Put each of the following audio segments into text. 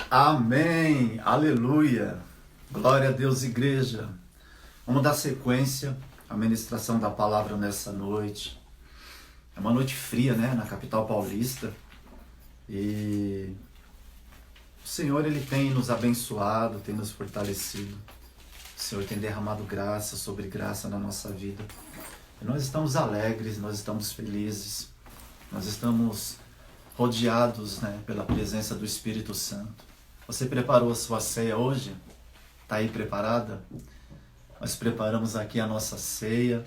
Amém, aleluia, glória a Deus, igreja. Vamos dar sequência à ministração da palavra nessa noite. É uma noite fria, né, na capital paulista, e o Senhor, Ele tem nos abençoado, tem nos fortalecido. O Senhor tem derramado graça sobre graça na nossa vida. E nós estamos alegres, nós estamos felizes, nós estamos rodeados, né, pela presença do Espírito Santo. Você preparou a sua ceia hoje? Está aí preparada? Nós preparamos aqui a nossa ceia.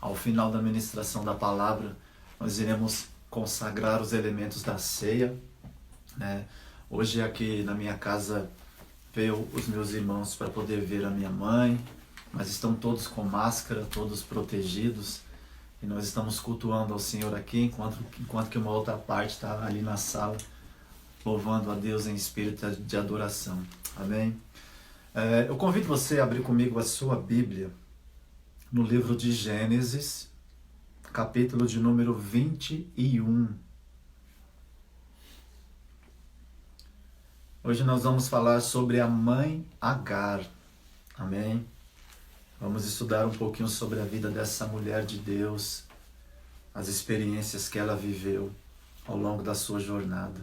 Ao final da ministração da palavra, nós iremos consagrar os elementos da ceia, né? Hoje aqui na minha casa veio os meus irmãos para poder ver a minha mãe, mas estão todos com máscara, todos protegidos, e nós estamos cultuando ao Senhor aqui, enquanto que uma outra parte está ali na sala, louvando a Deus em espírito de adoração. Amém? Eu convido você a abrir comigo a sua Bíblia no livro de Gênesis, capítulo de número 21. Hoje nós vamos falar sobre a mãe Agar. Amém? Vamos estudar um pouquinho sobre a vida dessa mulher de Deus, as experiências que ela viveu ao longo da sua jornada.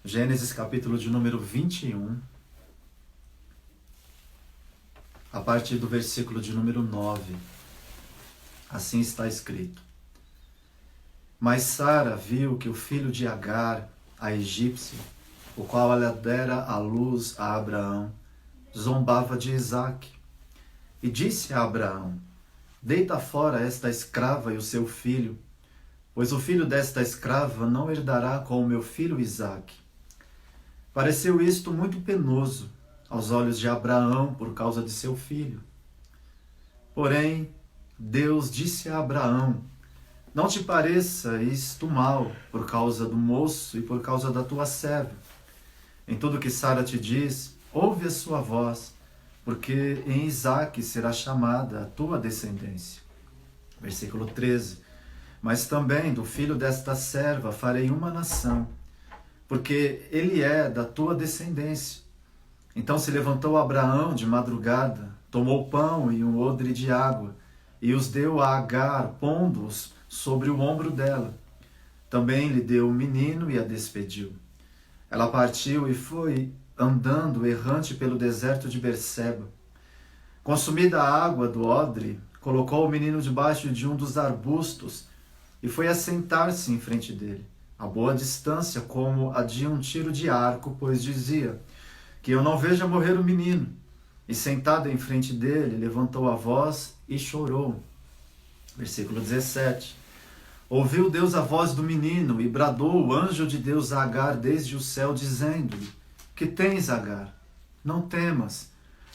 Gênesis capítulo de número 21, a partir do versículo de número 9. Assim está escrito: Mas Sara viu que o filho de Agar, a egípcia, o qual ela dera à luz a Abraão, zombava de Isaque. E disse a Abraão: Deita fora esta escrava e o seu filho, pois o filho desta escrava não herdará com o meu filho Isaque. Pareceu isto muito penoso aos olhos de Abraão por causa de seu filho. Porém, Deus disse a Abraão: Não te pareça isto mal por causa do moço e por causa da tua serva. Em tudo que Sara te diz, ouve a sua voz, porque em Isaque será chamada a tua descendência. Versículo 13. Mas também do filho desta serva farei uma nação, porque ele é da tua descendência. Então se levantou Abraão de madrugada, tomou pão e um odre de água, e os deu a Agar, pondo-os sobre o ombro dela. Também lhe deu o menino e a despediu. Ela partiu e foi andando errante pelo deserto de Berseba. Consumida a água do odre, colocou o menino debaixo de um dos arbustos e foi assentar-se em frente dele, a boa distância como a de um tiro de arco, pois dizia: Que eu não veja morrer o menino. E sentada em frente dele, levantou a voz e chorou. Versículo 17. Ouviu Deus a voz do menino e bradou o anjo de Deus a Agar desde o céu, dizendo-lhe: Que tens, Agar? Não temas.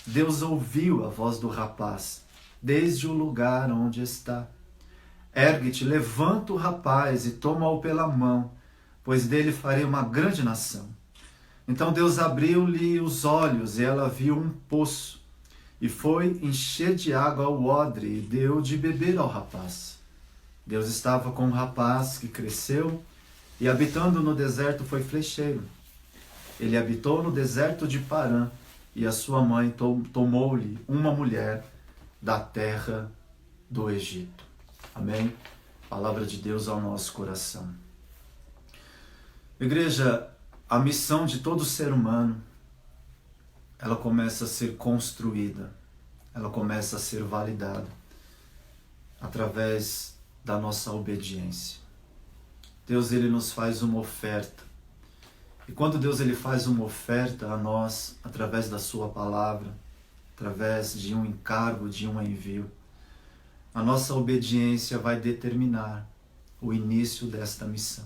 Deus ouviu a voz do rapaz, desde o lugar onde está. Ergue-te, levanta o rapaz e toma-o pela mão, pois dele farei uma grande nação. Então Deus abriu-lhe os olhos e ela viu um poço, e foi encher de água o odre e deu de beber ao rapaz. Deus estava com um rapaz que cresceu e, habitando no deserto, foi flecheiro. Ele habitou no deserto de Parã, e a sua mãe tomou-lhe uma mulher da terra do Egito. Amém? Palavra de Deus ao nosso coração. Igreja, a missão de todo ser humano, ela começa a ser construída, ela começa a ser validada através da nossa obediência. Deus, Ele nos faz uma oferta. E quando Deus ele faz uma oferta a nós, através da sua palavra, através de um encargo, de um envio, a nossa obediência vai determinar o início desta missão.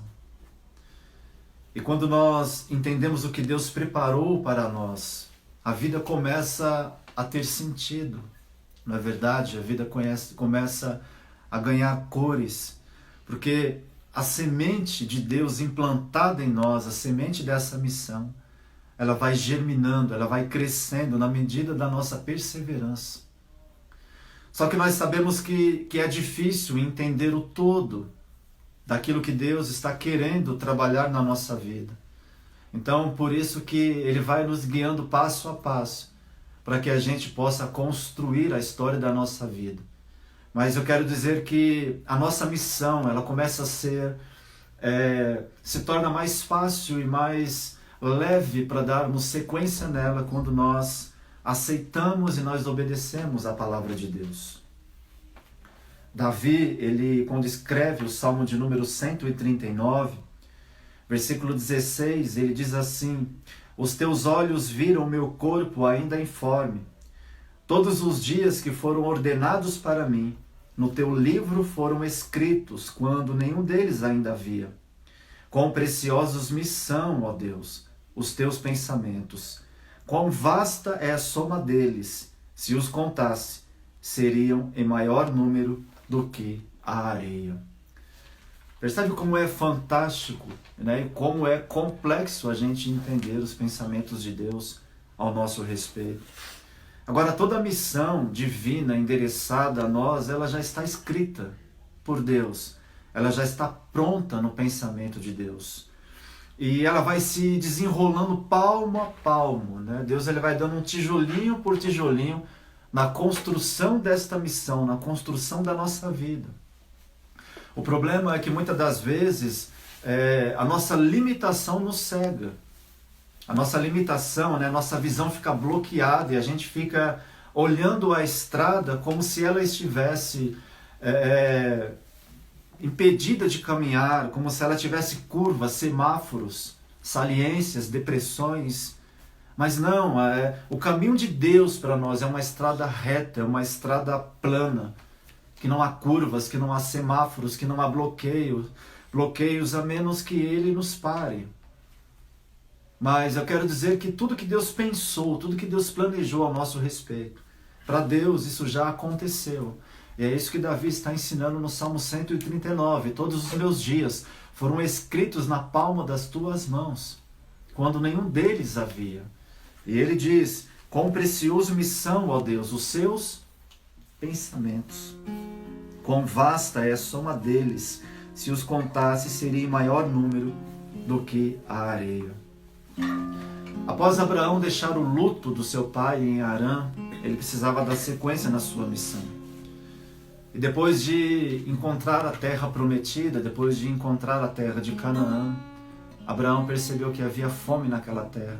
E quando nós entendemos o que Deus preparou para nós, a vida começa a ter sentido. Não é verdade? A vida começa a ganhar cores, porque a semente de Deus implantada em nós, a semente dessa missão, ela vai germinando, ela vai crescendo na medida da nossa perseverança. Só que nós sabemos que é difícil entender o todo daquilo que Deus está querendo trabalhar na nossa vida. Então, por isso que ele vai nos guiando passo a passo, para que a gente possa construir a história da nossa vida. Mas eu quero dizer que a nossa missão, ela começa a ser, se torna mais fácil e mais leve para darmos sequência nela quando nós aceitamos e nós obedecemos a palavra de Deus. Davi, ele, quando escreve o Salmo de número 139, versículo 16, ele diz assim: os teus olhos viram meu corpo ainda informe. Todos os dias que foram ordenados para mim, no teu livro foram escritos, quando nenhum deles ainda havia. Quão preciosos me são, ó Deus, os teus pensamentos. Quão vasta é a soma deles. Se os contasse, seriam em maior número do que a areia. Percebe como é fantástico, né? E como é complexo a gente entender os pensamentos de Deus ao nosso respeito. Agora, toda a missão divina endereçada a nós, ela já está escrita por Deus. Ela já está pronta no pensamento de Deus. E ela vai se desenrolando palmo a palmo, né? Deus, ele vai dando um tijolinho por tijolinho na construção desta missão, na construção da nossa vida. O problema é que muitas das vezes a nossa limitação nos cega. A nossa limitação, né, a nossa visão fica bloqueada e a gente fica olhando a estrada como se ela estivesse impedida de caminhar, como se ela tivesse curvas, semáforos, saliências, depressões. Mas não, o caminho de Deus para nós é uma estrada reta, é uma estrada plana, que não há curvas, que não há semáforos, que não há bloqueios a menos que Ele nos pare. Mas eu quero dizer que tudo que Deus pensou, tudo que Deus planejou ao nosso respeito, para Deus isso já aconteceu. E é isso que Davi está ensinando no Salmo 139. Todos os meus dias foram escritos na palma das tuas mãos, quando nenhum deles havia. E ele diz: quão precioso me são, ó Deus, os seus pensamentos. Quão vasta é a soma deles. Se os contasse, seria em maior número do que a areia. Após Abraão deixar o luto do seu pai em Harã, ele precisava dar sequência na sua missão. E depois de encontrar a terra prometida, depois de encontrar a terra de Canaã, Abraão percebeu que havia fome naquela terra.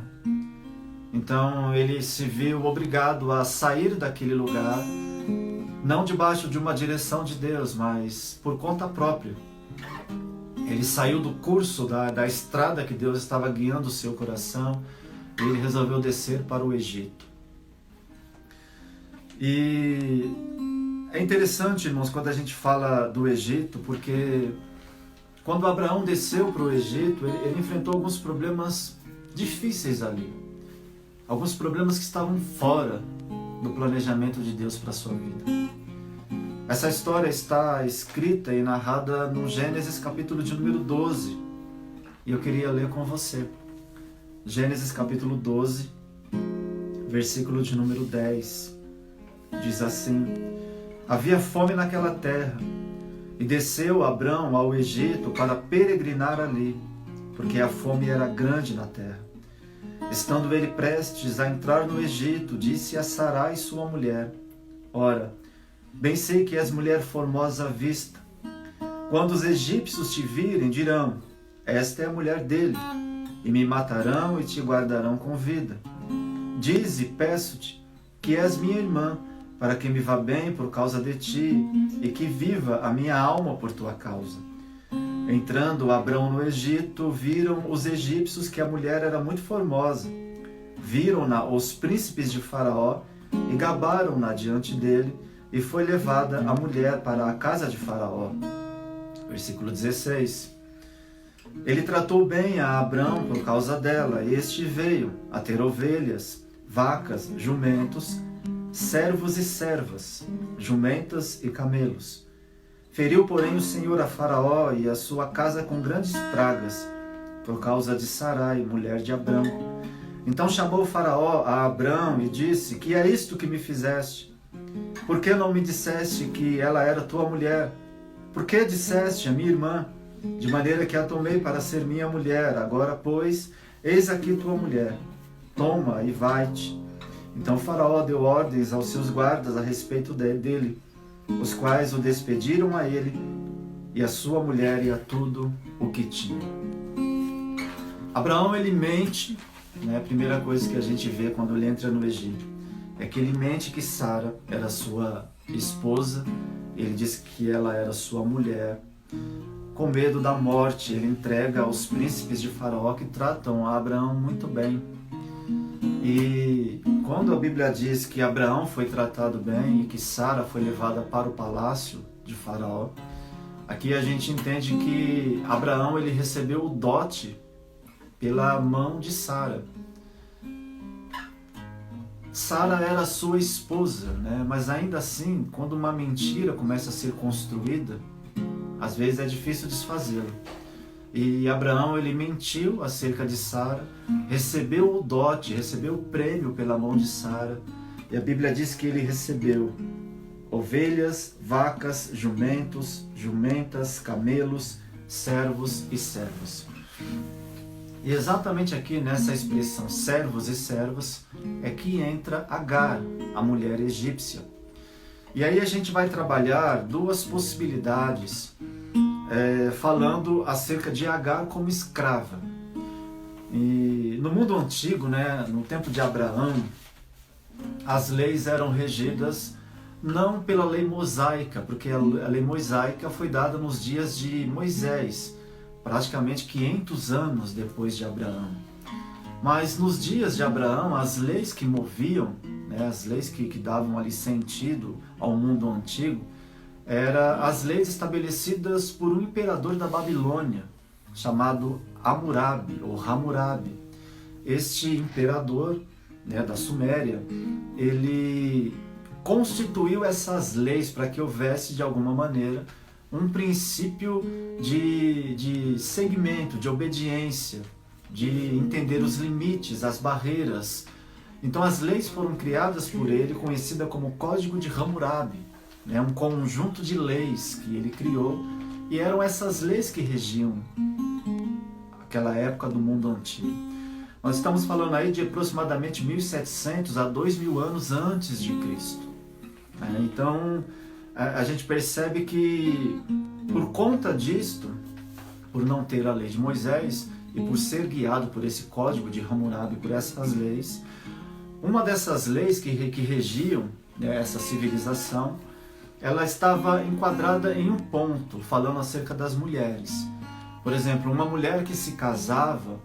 Então ele se viu obrigado a sair daquele lugar, não debaixo de uma direção de Deus, mas por conta própria. Ele saiu do curso da estrada que Deus estava guiando o seu coração e ele resolveu descer para o Egito. E é interessante, irmãos, quando a gente fala do Egito, porque quando Abraão desceu para o Egito, ele enfrentou alguns problemas difíceis ali. Alguns problemas que estavam fora do planejamento de Deus para a sua vida. Essa história está escrita e narrada no Gênesis capítulo de número 12. E eu queria ler com você. Gênesis capítulo 12, versículo de número 10. Diz assim: havia fome naquela terra, e desceu Abrão ao Egito para peregrinar ali, porque a fome era grande na terra. Estando ele prestes a entrar no Egito, disse a Sarai sua mulher: ora, bem sei que és mulher formosa à vista. Quando os egípcios te virem, dirão: esta é a mulher dele, e me matarão e te guardarão com vida. Dize, peço-te, que és minha irmã, para que me vá bem por causa de ti, e que viva a minha alma por tua causa. Entrando Abrão no Egito, viram os egípcios que a mulher era muito formosa. Viram-na os príncipes de Faraó, e gabaram-na diante dele, e foi levada a mulher para a casa de Faraó. Versículo 16. Ele tratou bem a Abrão por causa dela, e este veio a ter ovelhas, vacas, jumentos, servos e servas, jumentas e camelos. Feriu, porém, o Senhor a Faraó e a sua casa com grandes pragas, por causa de Sarai, mulher de Abrão. Então chamou Faraó a Abrão e disse: que é isto que me fizeste? Por que não me disseste que ela era tua mulher? Por que disseste a minha irmã? De maneira que a tomei para ser minha mulher. Agora, pois, eis aqui tua mulher, toma e vai-te. Então Faraó deu ordens aos seus guardas a respeito dele, os quais o despediram a ele e a sua mulher e a tudo o que tinha. Abraão, ele mente, né? A primeira coisa que a gente vê quando ele entra no Egito é que ele mente que Sara era sua esposa, ele diz que ela era sua mulher. Com medo da morte, ele entrega aos príncipes de Faraó, que tratam a Abraão muito bem. E quando a Bíblia diz que Abraão foi tratado bem e que Sara foi levada para o palácio de Faraó, aqui a gente entende que Abraão, ele recebeu o dote pela mão de Sara. Sara era sua esposa, né? Mas ainda assim, quando uma mentira começa a ser construída, às vezes é difícil desfazê-la. E Abraão, ele mentiu acerca de Sara, recebeu o dote, recebeu o prêmio pela mão de Sara. E a Bíblia diz que ele recebeu ovelhas, vacas, jumentos, jumentas, camelos, servos e servas. E exatamente aqui nessa expressão servos e servas é que entra Agar, a mulher egípcia. E aí a gente vai trabalhar duas possibilidades, falando acerca de Agar como escrava. E no mundo antigo, né, no tempo de Abraão, as leis eram regidas não pela lei mosaica, porque a lei mosaica foi dada nos dias de Moisés, praticamente 500 anos depois de Abraão. Mas nos dias de Abraão, as leis que moviam, né, as leis que davam ali sentido ao mundo antigo, eram as leis estabelecidas por um imperador da Babilônia, chamado Hammurabi, ou Hammurabi. Este imperador, né, da Suméria, ele constituiu essas leis para que houvesse, de alguma maneira, um princípio de segmento, de obediência, de entender os limites, as barreiras. Então as leis foram criadas por ele, conhecida como Código de Hammurabi, né? Um conjunto de leis que ele criou, e eram essas leis que regiam aquela época do mundo antigo. Nós estamos falando aí de aproximadamente 1700 a 2000 anos antes de Cristo. Então a gente percebe que por conta disto, por não ter a lei de Moisés e por ser guiado por esse código de Hammurabi, por essas leis, uma dessas leis que regiam, né, essa civilização, ela estava enquadrada em um ponto, falando acerca das mulheres. Por exemplo, uma mulher que se casava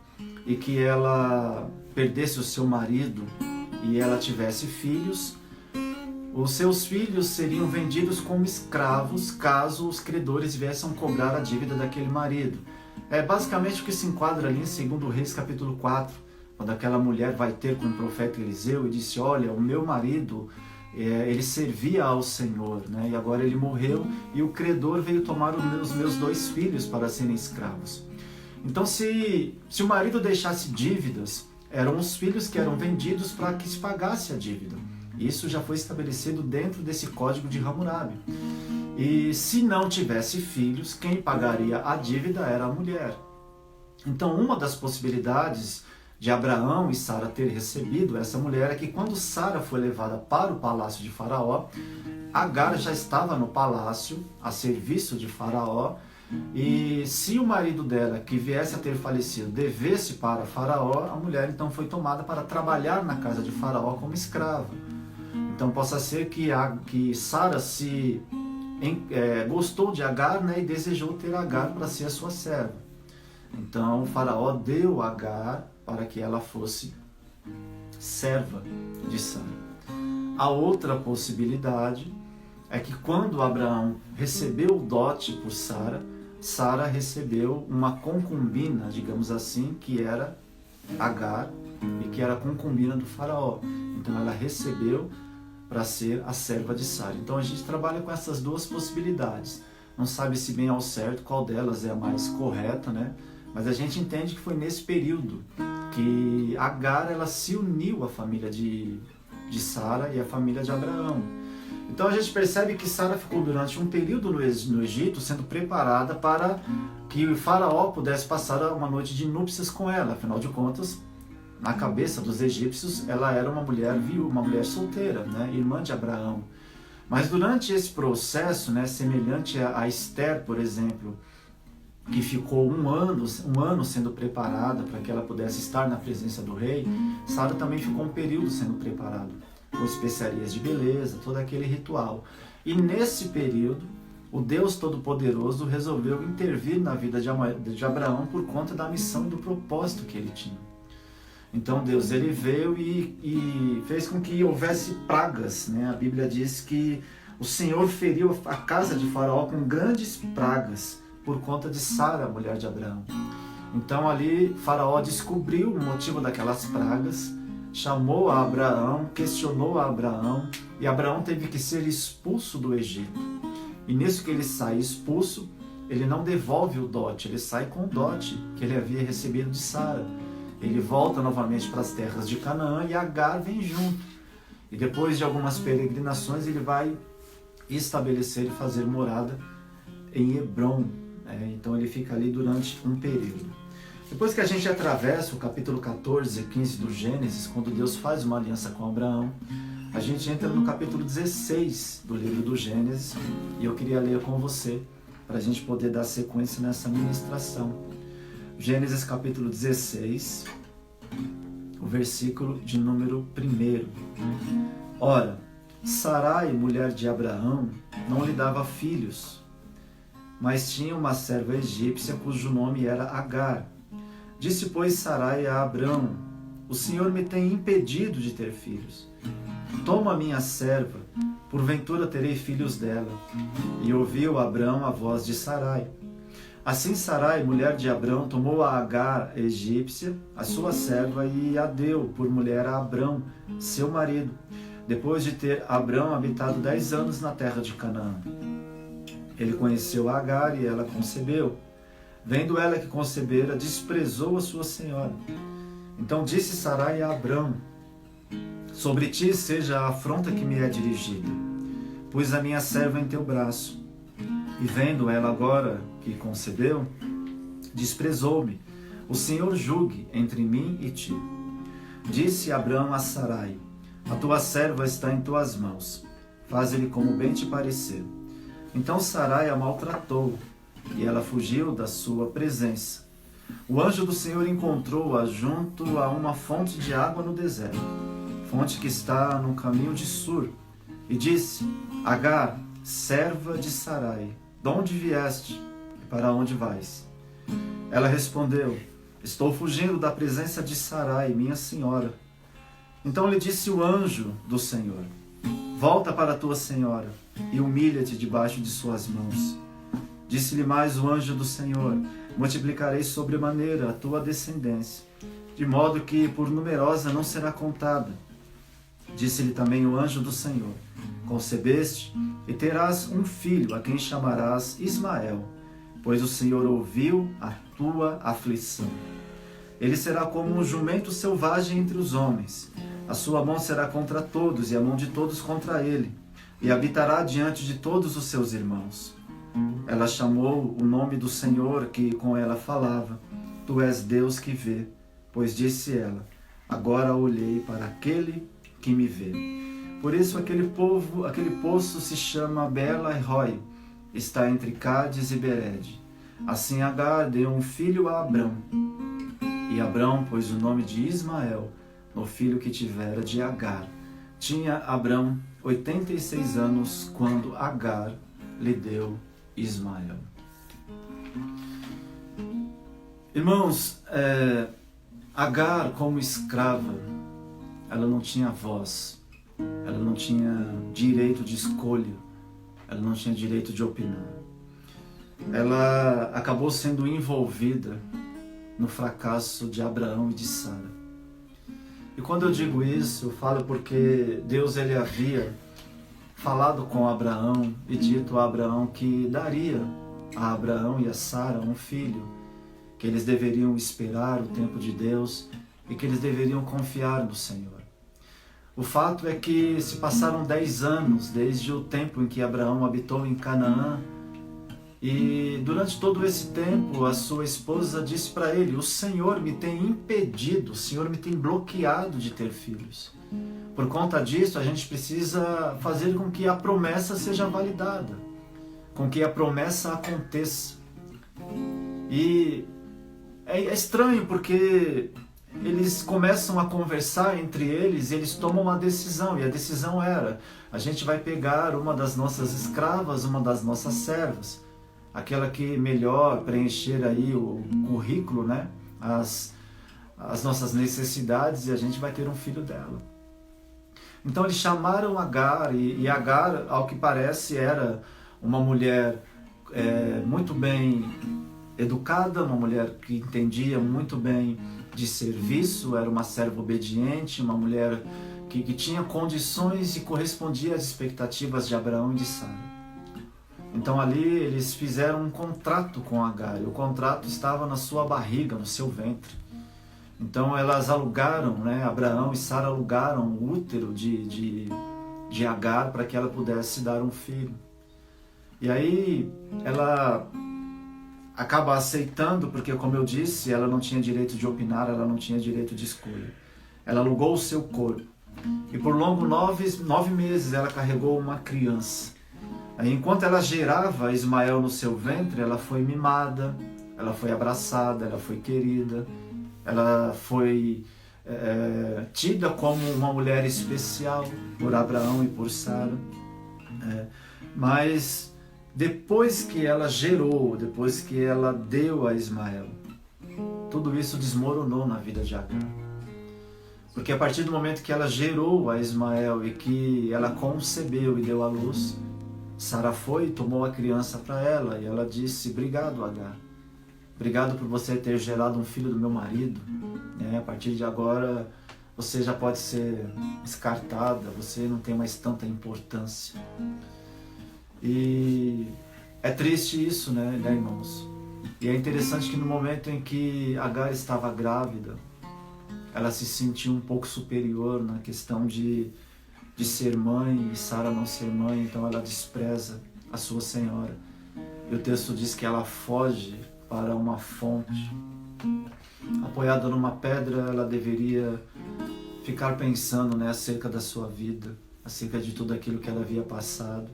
e que ela perdesse o seu marido e ela tivesse filhos, os seus filhos seriam vendidos como escravos caso os credores viessem cobrar a dívida daquele marido. É basicamente o que se enquadra ali em 2 Reis capítulo 4, quando aquela mulher vai ter com o profeta Eliseu e disse: olha, o meu marido, ele servia ao Senhor, né? E agora ele morreu e o credor veio tomar os meus 2 filhos para serem escravos. Então se o marido deixasse dívidas, eram os filhos que eram vendidos para que se pagasse a dívida. Isso já foi estabelecido dentro desse código de Hammurabi. E se não tivesse filhos, quem pagaria a dívida era a mulher. Então uma das possibilidades de Abraão e Sara ter recebido essa mulher é que quando Sara foi levada para o palácio de Faraó, Agar já estava no palácio, a serviço de Faraó, e se o marido dela, que viesse a ter falecido, devesse para Faraó, a mulher então foi tomada para trabalhar na casa de Faraó como escrava. Então possa ser que Sara gostou de Agar, né, e desejou ter Agar para ser a sua serva. Então o Faraó deu Agar para que ela fosse serva de Sara. A outra possibilidade é que quando Abraão recebeu o dote por Sara, Sara recebeu uma concubina, digamos assim, que era Agar, e que era concubina do Faraó. Então ela recebeu para ser a serva de Sara. Então a gente trabalha com essas duas possibilidades. Não sabe se bem ao certo qual delas é a mais correta, né? Mas a gente entende que foi nesse período que Agar, ela se uniu à família de Sara e à família de Abraão. Então a gente percebe que Sara ficou durante um período no Egito sendo preparada para que o faraó pudesse passar uma noite de núpcias com ela. Afinal de contas, na cabeça dos egípcios, ela era uma mulher viúva, uma mulher solteira, né? Irmã de Abraão. Mas durante esse processo, né, semelhante a Esther, por exemplo, que ficou um ano sendo preparada para que ela pudesse estar na presença do rei, Sara também ficou um período sendo preparada, com especiarias de beleza, todo aquele ritual. E nesse período, o Deus Todo-Poderoso resolveu intervir na vida de Abraão por conta da missão e do propósito que ele tinha. Então Deus ele veio e fez com que houvesse pragas, né? A Bíblia diz que o Senhor feriu a casa de Faraó com grandes pragas por conta de Sara, a mulher de Abraão. Então ali Faraó descobriu o motivo daquelas pragas, chamou a Abraão, questionou a Abraão, e Abraão teve que ser expulso do Egito. E nisso que ele sai expulso, ele não devolve o dote, ele sai com o dote que ele havia recebido de Sara. Ele volta novamente para as terras de Canaã e Agar vem junto. E depois de algumas peregrinações, ele vai estabelecer e fazer morada em Hebrom. Então ele fica ali durante um período. Depois que a gente atravessa o capítulo 14 e 15 do Gênesis, quando Deus faz uma aliança com Abraão, a gente entra no capítulo 16 do livro do Gênesis, e eu queria ler com você, para a gente poder dar sequência nessa ministração. Gênesis capítulo 16, o versículo de número 1. Ora, Sarai, mulher de Abraão, não lhe dava filhos, mas tinha uma serva egípcia cujo nome era Agar. Disse, pois, Sarai a Abrão: o Senhor me tem impedido de ter filhos. Toma minha serva, porventura terei filhos dela. E ouviu Abrão a voz de Sarai. Assim Sarai, mulher de Abrão, tomou a Agar egípcia, a sua serva, e a deu por mulher a Abrão, seu marido, depois de ter Abrão habitado 10 anos na terra de Canaã. Ele conheceu a Agar e ela concebeu. Vendo ela que concebera, desprezou a sua senhora. Então disse Sarai a Abrão: sobre ti seja a afronta que me é dirigida. Pus a minha serva em teu braço. E vendo ela agora que concebeu, desprezou-me. O Senhor julgue entre mim e ti. Disse Abrão a Sarai: a tua serva está em tuas mãos. Faz-lhe como bem te parecer. Então Sarai a maltratou, e ela fugiu da sua presença. O anjo do Senhor encontrou-a junto a uma fonte de água no deserto, fonte que está no caminho de Sur, e disse: Agar, serva de Sarai, de onde vieste e para onde vais? Ela respondeu: estou fugindo da presença de Sarai, minha senhora. Então lhe disse o anjo do Senhor: volta para a tua senhora e humilha-te debaixo de suas mãos. Disse-lhe mais o anjo do Senhor: multiplicarei sobremaneira a tua descendência, de modo que por numerosa não será contada. Disse-lhe também o anjo do Senhor: concebeste e terás um filho, a quem chamarás Ismael, pois o Senhor ouviu a tua aflição. Ele será como um jumento selvagem entre os homens. A sua mão será contra todos, e a mão de todos contra ele, e habitará diante de todos os seus irmãos. Ela chamou o nome do Senhor que com ela falava: tu és Deus que vê. Pois disse ela: agora olhei para aquele que me vê. Por isso aquele poço se chama Beer-lahai-roi, está entre Cádiz e Bered. Assim Agar deu um filho a Abrão, e Abrão pôs o nome de Ismael no filho que tivera de Agar. Tinha Abrão 86 anos quando Agar lhe deu Ismael. Irmãos, Agar como escrava, ela não tinha voz, ela não tinha direito de escolha, ela não tinha direito de opinar. Ela acabou sendo envolvida no fracasso de Abraão e de Sara. E quando eu digo isso, eu falo porque Deus ele havia falado com Abraão e dito a Abraão que daria a Abraão e a Sara um filho, que eles deveriam esperar o tempo de Deus e que eles deveriam confiar no Senhor. O fato é que se passaram 10 anos desde o tempo em que Abraão habitou em Canaã, e durante todo esse tempo a sua esposa disse para ele: o Senhor me tem impedido, o Senhor me tem bloqueado de ter filhos. Por conta disso, a gente precisa fazer com que a promessa seja validada, com que a promessa aconteça. E é estranho porque eles começam a conversar entre eles e eles tomam uma decisão, e a decisão era: a gente vai pegar uma das nossas escravas, uma das nossas servas, aquela que melhor preencher aí o currículo, né? As nossas necessidades, e a gente vai ter um filho dela. Então eles chamaram Agar, e Agar, ao que parece, era uma mulher muito bem educada, uma mulher que entendia muito bem de serviço, era uma serva obediente, uma mulher que tinha condições e correspondia às expectativas de Abraão e de Sara. Então ali eles fizeram um contrato com Agar, e o contrato estava na sua barriga, no seu ventre. Então elas alugaram, né, Abraão e Sara alugaram o útero de Agar para que ela pudesse dar um filho. E aí ela acaba aceitando, porque, como eu disse, ela não tinha direito de opinar, ela não tinha direito de escolha. Ela alugou o seu corpo. E por longo 9 meses ela carregou uma criança. Aí, enquanto ela gerava Ismael no seu ventre, ela foi mimada, ela foi abraçada, ela foi querida, ela foi tida como uma mulher especial por Abraão e por Sara. Mas depois que ela gerou, depois que ela deu a Ismael, tudo isso desmoronou na vida de Agar. Porque a partir do momento que ela gerou a Ismael e que ela concebeu e deu à luz, Sara foi e tomou a criança para ela, e ela disse: obrigado, Agar. Obrigado por você ter gerado um filho do meu marido. A partir de agora você já pode ser descartada, você não tem mais tanta importância. E é triste isso, né, irmãos? E é interessante que no momento em que Agar estava grávida, ela se sentiu um pouco superior na questão de ser mãe, e Sara não ser mãe, então ela despreza a sua senhora. E o texto diz que ela foge para uma fonte. Apoiada numa pedra, ela deveria ficar pensando, né, acerca da sua vida, acerca de tudo aquilo que ela havia passado.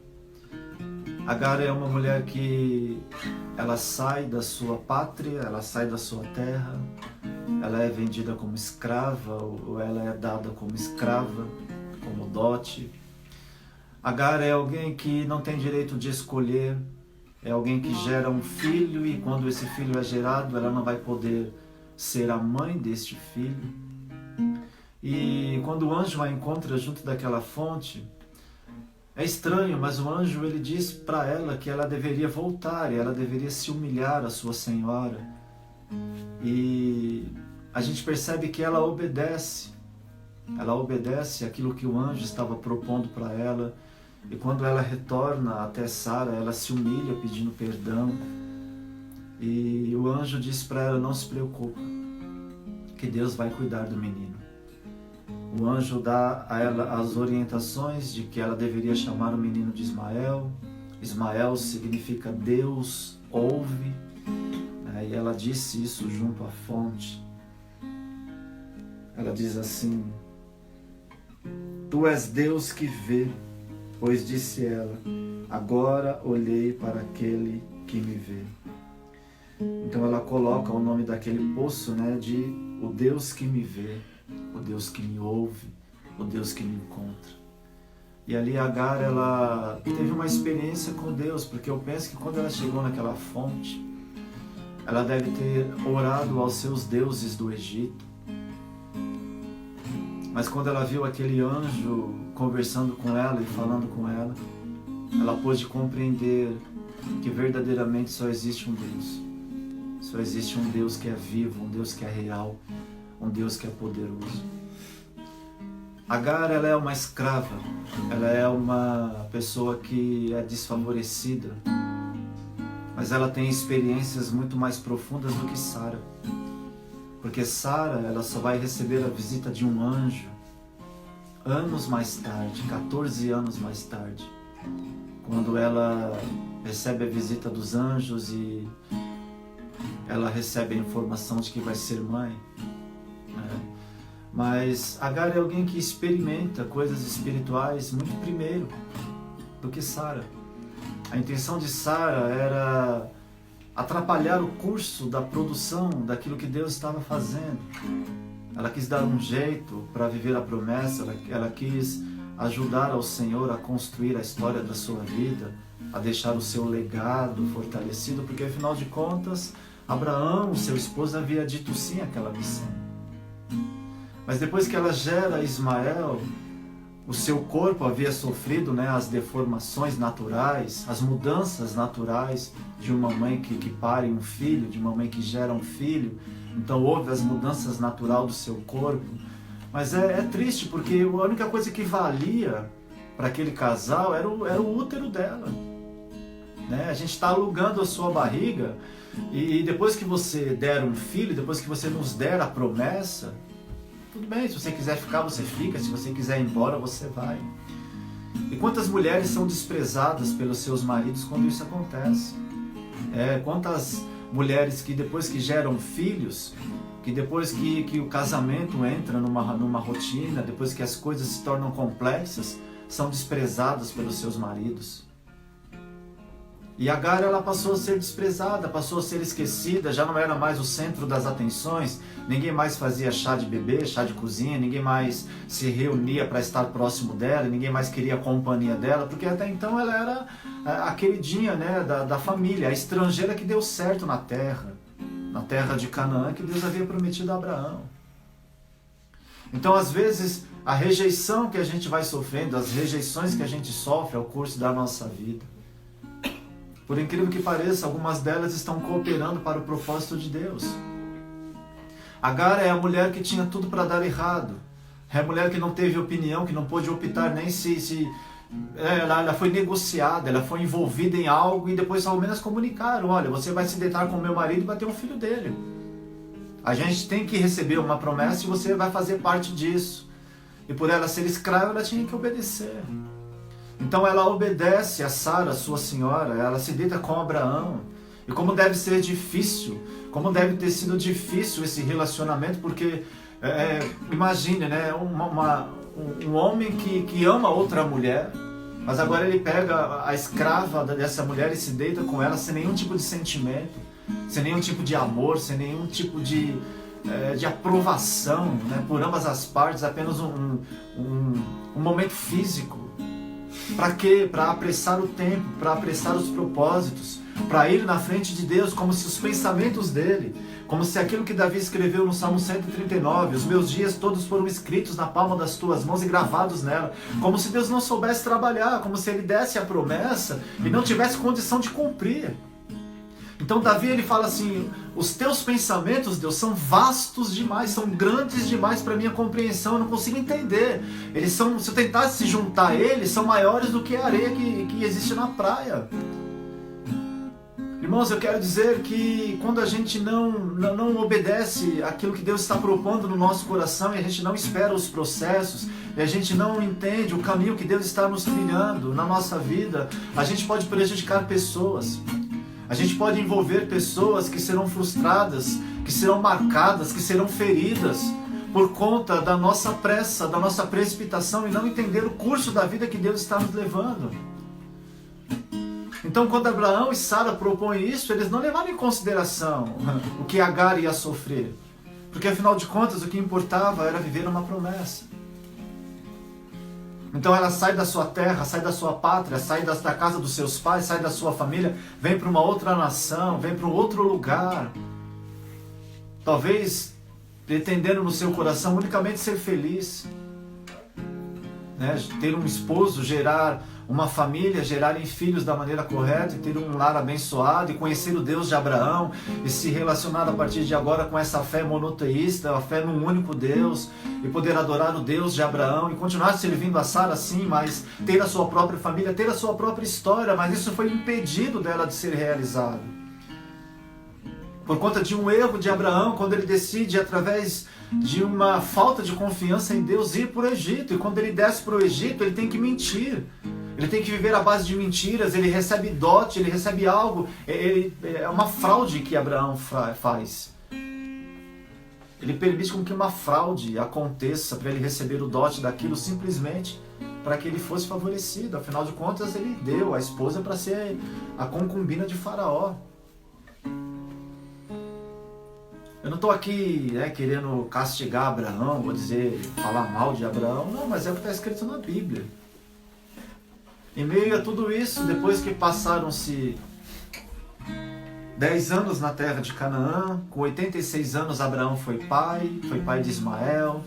Agar é uma mulher que ela sai da sua pátria, ela sai da sua terra, ela é vendida como escrava, ou ela é dada como escrava, como dote. Agar é alguém que não tem direito de escolher, é alguém que gera um filho, e quando esse filho é gerado, ela não vai poder ser a mãe deste filho. E quando o anjo a encontra junto daquela fonte, é estranho, mas o anjo ele diz para ela que ela deveria voltar, e ela deveria se humilhar à sua senhora. E a gente percebe que ela obedece aquilo que o anjo estava propondo para ela. E quando ela retorna até Sara, ela se humilha pedindo perdão. E o anjo diz para ela: não se preocupe, que Deus vai cuidar do menino. O anjo dá a ela as orientações de que ela deveria chamar o menino de Ismael. Ismael significa Deus ouve, e ela disse isso junto à fonte. Ela diz assim: tu és Deus que vê, pois disse ela, agora olhei para aquele que me vê. Então ela coloca o nome daquele poço, né, de o Deus que me vê, o Deus que me ouve, o Deus que me encontra. E ali Agar, ela teve uma experiência com Deus, porque eu penso que quando ela chegou naquela fonte, ela deve ter orado aos seus deuses do Egito. Mas quando ela viu aquele anjo conversando com ela e falando com ela, ela pôde compreender que verdadeiramente só existe um Deus. Só existe um Deus que é vivo, um Deus que é real, um Deus que é poderoso. Agar, ela é uma escrava, ela é uma pessoa que é desfavorecida, mas ela tem experiências muito mais profundas do que Sara. Porque Sara, ela só vai receber a visita de um anjo anos mais tarde, 14 anos mais tarde, quando ela recebe a visita dos anjos e ela recebe a informação de que vai ser mãe, né? Mas Agar é alguém que experimenta coisas espirituais muito primeiro do que Sara. A intenção de Sara era atrapalhar o curso da produção daquilo que Deus estava fazendo. Ela quis dar um jeito para viver a promessa, ela quis ajudar ao Senhor a construir a história da sua vida, a deixar o seu legado fortalecido, porque afinal de contas, Abraão, seu esposo, havia dito sim àquela missão. Mas depois que ela gera Ismael, o seu corpo havia sofrido, né, as deformações naturais, as mudanças naturais de uma mãe que pare um filho, de uma mãe que gera um filho. Então houve as mudanças naturais do seu corpo. Mas é triste, porque a única coisa que valia para aquele casal era o útero dela, né? A gente está alugando a sua barriga, e depois que você der um filho, depois que você nos der a promessa, tudo bem, se você quiser ficar, você fica, se você quiser ir embora, você vai. E quantas mulheres são desprezadas pelos seus maridos quando isso acontece? Quantas mulheres que depois que geram filhos, que depois que o casamento entra numa rotina, depois que as coisas se tornam complexas, são desprezadas pelos seus maridos. E Agar, ela passou a ser desprezada, passou a ser esquecida, já não era mais o centro das atenções, ninguém mais fazia chá de bebê, chá de cozinha, ninguém mais se reunia para estar próximo dela, ninguém mais queria a companhia dela, porque até então ela era a queridinha, né, da família, a estrangeira que deu certo na terra de Canaã, que Deus havia prometido a Abraão. Então, às vezes, a rejeição que a gente vai sofrendo, as rejeições que a gente sofre ao curso da nossa vida, por incrível que pareça, algumas delas estão cooperando para o propósito de Deus. Agar é a mulher que tinha tudo para dar errado. É a mulher que não teve opinião, que não pôde optar nem se ela foi negociada, ela foi envolvida em algo e depois ao menos comunicaram: olha, você vai se deitar com meu marido e vai ter um filho dele. A gente tem que receber uma promessa e você vai fazer parte disso. E por ela ser escrava, ela tinha que obedecer. Então ela obedece a Sara, sua senhora, ela se deita com Abraão. E como deve ser difícil, como deve ter sido difícil esse relacionamento, porque imagine, né, um homem que ama outra mulher, mas agora ele pega a escrava dessa mulher e se deita com ela sem nenhum tipo de sentimento, sem nenhum tipo de amor, sem nenhum tipo de aprovação, né, por ambas as partes, apenas um momento físico. Para quê? Para apressar o tempo, para apressar os propósitos, para ir na frente de Deus, como se os pensamentos dele, como se aquilo que Davi escreveu no Salmo 139, os meus dias todos foram escritos na palma das tuas mãos e gravados nela, como se Deus não soubesse trabalhar, como se ele desse a promessa e não tivesse condição de cumprir. Então Davi, ele fala assim: os teus pensamentos, Deus, são vastos demais, são grandes demais para minha compreensão, eu não consigo entender. Eles são, se eu tentasse se juntar a eles, são maiores do que a areia que existe na praia. Irmãos, eu quero dizer que quando a gente não obedece aquilo que Deus está propondo no nosso coração, e a gente não espera os processos, e a gente não entende o caminho que Deus está nos trilhando na nossa vida, a gente pode prejudicar pessoas. A gente pode envolver pessoas que serão frustradas, que serão marcadas, que serão feridas por conta da nossa pressa, da nossa precipitação e não entender o curso da vida que Deus está nos levando. Então, quando Abraão e Sara propõem isso, eles não levaram em consideração o que Agar ia sofrer, porque afinal de contas o que importava era viver uma promessa. Então ela sai da sua terra, sai da sua pátria, sai da casa dos seus pais, sai da sua família, vem para uma outra nação, vem para um outro lugar. Talvez pretendendo no seu coração unicamente ser feliz, né? Ter um esposo, gerar uma família, gerarem filhos da maneira correta e ter um lar abençoado e conhecer o Deus de Abraão e se relacionar a partir de agora com essa fé monoteísta, a fé num único Deus e poder adorar o Deus de Abraão e continuar servindo a Sara sim, mas ter a sua própria família, ter a sua própria história, mas isso foi impedido dela de ser realizado. Por conta de um erro de Abraão, quando ele decide, através de uma falta de confiança em Deus, ir para o Egito. E quando ele desce para o Egito, ele tem que mentir. Ele tem que viver à base de mentiras, ele recebe dote, ele recebe algo. É uma fraude que Abraão faz. Ele permite com que uma fraude aconteça para ele receber o dote daquilo, simplesmente para que ele fosse favorecido. Afinal de contas, ele deu a esposa para ser a concubina de Faraó. Eu não estou aqui querendo castigar Abraão, vou dizer, falar mal de Abraão, não, mas é o que está escrito na Bíblia. Em meio a tudo isso, depois que passaram-se 10 anos na terra de Canaã, com 86 anos Abraão foi pai de Ismael.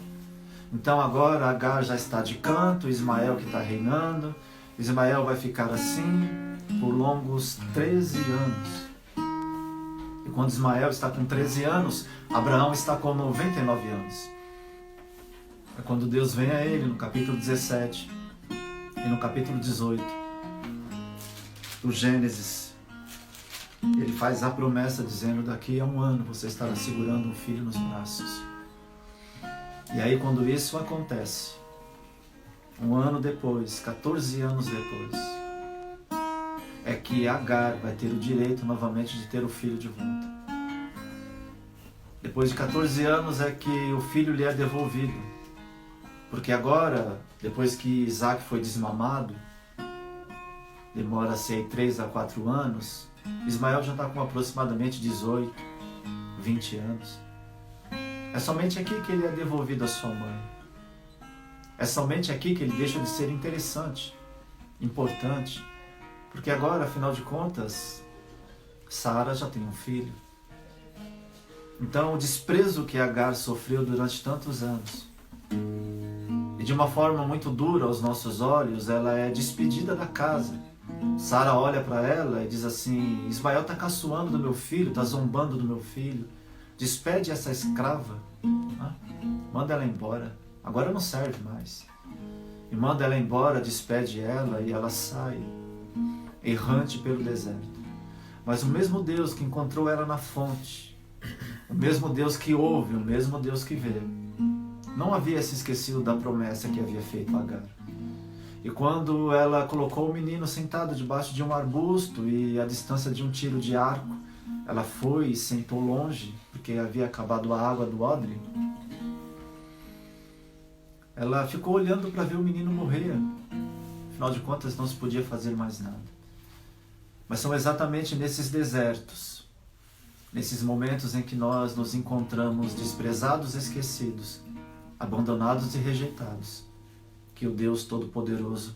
Então agora Agar já está de canto, Ismael que está reinando. Ismael vai ficar assim por longos 13 anos. E quando Ismael está com 13 anos, Abraão está com 99 anos. É quando Deus vem a ele no capítulo 17 e no capítulo 18 do Gênesis. Ele faz a promessa dizendo: daqui a um ano você estará segurando um filho nos braços. E aí quando isso acontece, um ano depois, 14 anos depois, é que Agar vai ter o direito novamente de ter o filho de volta. Depois de 14 anos é que o filho lhe é devolvido. Porque agora, depois que Isaac foi desmamado, demora-se aí 3 a 4 anos, Ismael já está com aproximadamente 18, 20 anos. É somente aqui que ele é devolvido à sua mãe. É somente aqui que ele deixa de ser interessante, importante. Porque agora, afinal de contas, Sara já tem um filho. Então, o desprezo que Agar sofreu durante tantos anos, e de uma forma muito dura aos nossos olhos, ela é despedida da casa. Sara olha para ela e diz assim: Ismael está caçoando do meu filho, está zombando do meu filho. Despede essa escrava, manda ela embora, agora não serve mais. E manda ela embora, despede ela e ela sai, errante pelo deserto. Mas o mesmo Deus que encontrou ela na fonte, o mesmo Deus que ouve, o mesmo Deus que vê, não havia se esquecido da promessa que havia feito a Agar. E quando ela colocou o menino sentado debaixo de um arbusto e à distância de um tiro de arco, ela foi e sentou longe, porque havia acabado a água do odre. Ela ficou olhando para ver o menino morrer. Afinal de contas, não se podia fazer mais nada. Mas são exatamente nesses desertos, nesses momentos em que nós nos encontramos desprezados, esquecidos, abandonados e rejeitados, que o Deus Todo-Poderoso